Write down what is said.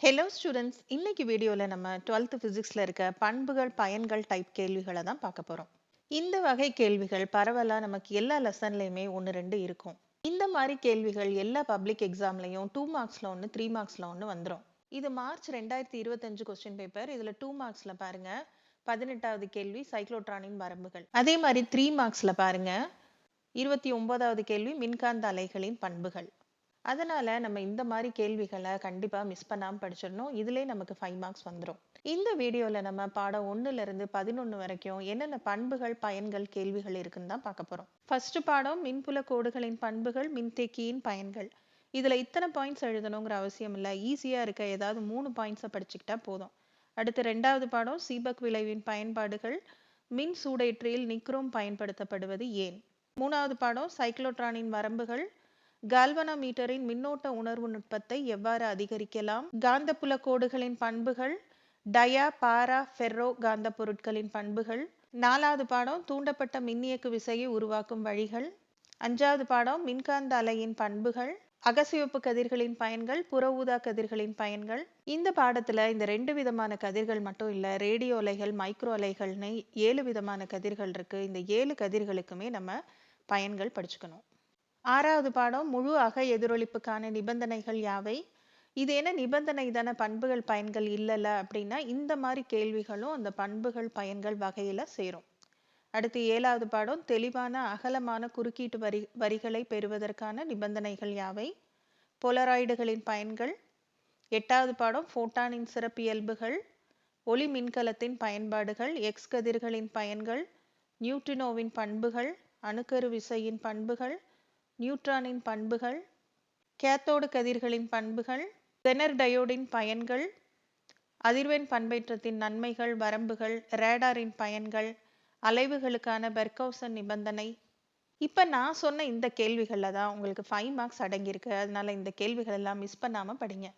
Hello students, இன்னைக்கு வீடியோல நம்ம 12th பிசிக்ஸ்ல இருக்க பண்புகள் பயன்கள் டைப் கேள்விகளை தான் பார்க்க போறோம். இந்த வகை கேள்விகள் பரவலா நமக்கு எல்லா லெசன்லயுமே ஒன்று ரெண்டு இருக்கும். இந்த மாதிரி கேள்விகள் எல்லா பப்ளிக் எக்ஸாம்லயும் 2 மார்க்ஸ்ல ஒன்று 3 மார்க்ஸ்ல ஒன்று வந்துடும். இது மார்ச் 2025 கொஸ்டின் பேப்பர். இதுல 2 மார்க்ஸ்ல பாருங்க 18வது கேள்வி சைக்ளோட்ரானின் வரம்புகள். அதே மாதிரி 3 மார்க்ஸ்ல பாருங்க 29வது கேள்வி மின்காந்த அலைகளின் பண்புகள். அதனால நம்ம இந்த மாதிரி கேள்விகளை கண்டிப்பா மிஸ் பண்ணாம படிச்சிடணும். இதுலயே நமக்கு 5 மார்க்ஸ் வந்துடும். இந்த வீடியோல நம்ம பாடம் 1ல இருந்து 11 வரைக்கும் என்னென்ன பண்புகள் பயன்கள் கேள்விகள் இருக்குன்னு தான் பார்க்க போறோம். ஃபர்ஸ்ட் பாடம் மின்புல கோடுகளின் பண்புகள் மின்தேக்கியின் பயன்கள். இதுல இத்தனை பாயிண்ட்ஸ் எழுதணுங்கிற அவசியம் இல்லை. ஈஸியா இருக்க ஏதாவது 3 பாயிண்ட்ஸை படிச்சுக்கிட்டா போதும். அடுத்து 2வது பாடம் சீபக் விளைவின் பயன்பாடுகள். மின் சூடேற்றியில் நிக்ரோம் பயன்படுத்தப்படுவது ஏன். 3வது பாடம் சைக்ளோட்ரானின் வரம்புகள். கால்வனாமீட்டரின் மின்னோட்ட உணர்வு நுட்பத்தை எவ்வாறு அதிகரிக்கலாம். காந்தப்புல கோடுகளின் பண்புகள். டயா பாரா ஃபெர்ரோ காந்த பொருட்களின் பண்புகள். 4வது பாடம் தூண்டப்பட்ட மின்னியக்கு விசையை உருவாக்கும் வழிகள். 5வது பாடம் மின்காந்த அலையின் பண்புகள். அகசிவப்பு கதிர்களின் பயன்கள் புற ஊதா கதிர்களின் பயன்கள். இந்த பாடத்துல இந்த 2 விதமான கதிர்கள் மட்டும் இல்ல, ரேடியோ அலைகள் மைக்ரோ அலைகள்னு 7 விதமான கதிர்கள் இருக்கு. இந்த 7 கதிர்களுக்குமே நம்ம பயன்கள் படிச்சுக்கணும். 6வது பாடம் முழு அக எதிரொலிப்புக்கான நிபந்தனைகள் யாவை. இது என்ன நிபந்தனை தானே, பண்புகள் பயன்கள் இல்லல அப்படின்னா இந்த மாதிரி கேள்விகளும் அந்த பண்புகள் பயன்கள் வகையில சேரும். அடுத்து 7வது பாடம் தெளிவான அகலமான குறுக்கீட்டு வரிகளை பெறுவதற்கான நிபந்தனைகள் யாவை. போலராய்டுகளின் பயன்கள். 8வது பாடம் ஃபோட்டானின் சிறப்பியல்புகள். ஒளி மின்கலத்தின் பயன்பாடுகள். எக்ஸ் கதிர்களின் பயன்கள். நியூட்ரினோவின் பண்புகள். அணுக்கரு விசையின் பண்புகள். நியூட்ரானின் பண்புகள். கேத்தோடு கதிர்களின் பண்புகள். ஜெனர் டயோடின் பயன்கள். அதிர்வெண் பண்பேற்றத்தின் நன்மைகள் வரம்புகள். ரேடாரின் பயன்கள். அலைவுகளுக்கான பெர்கவுசன் நிபந்தனை. இப்ப நான் சொன்ன இந்த கேள்விகள்ல தான் உங்களுக்கு 5 மார்க்ஸ் அடங்கியிருக்கு. அதனால இந்த கேள்விகள் எல்லாம் மிஸ் பண்ணாம படிங்க.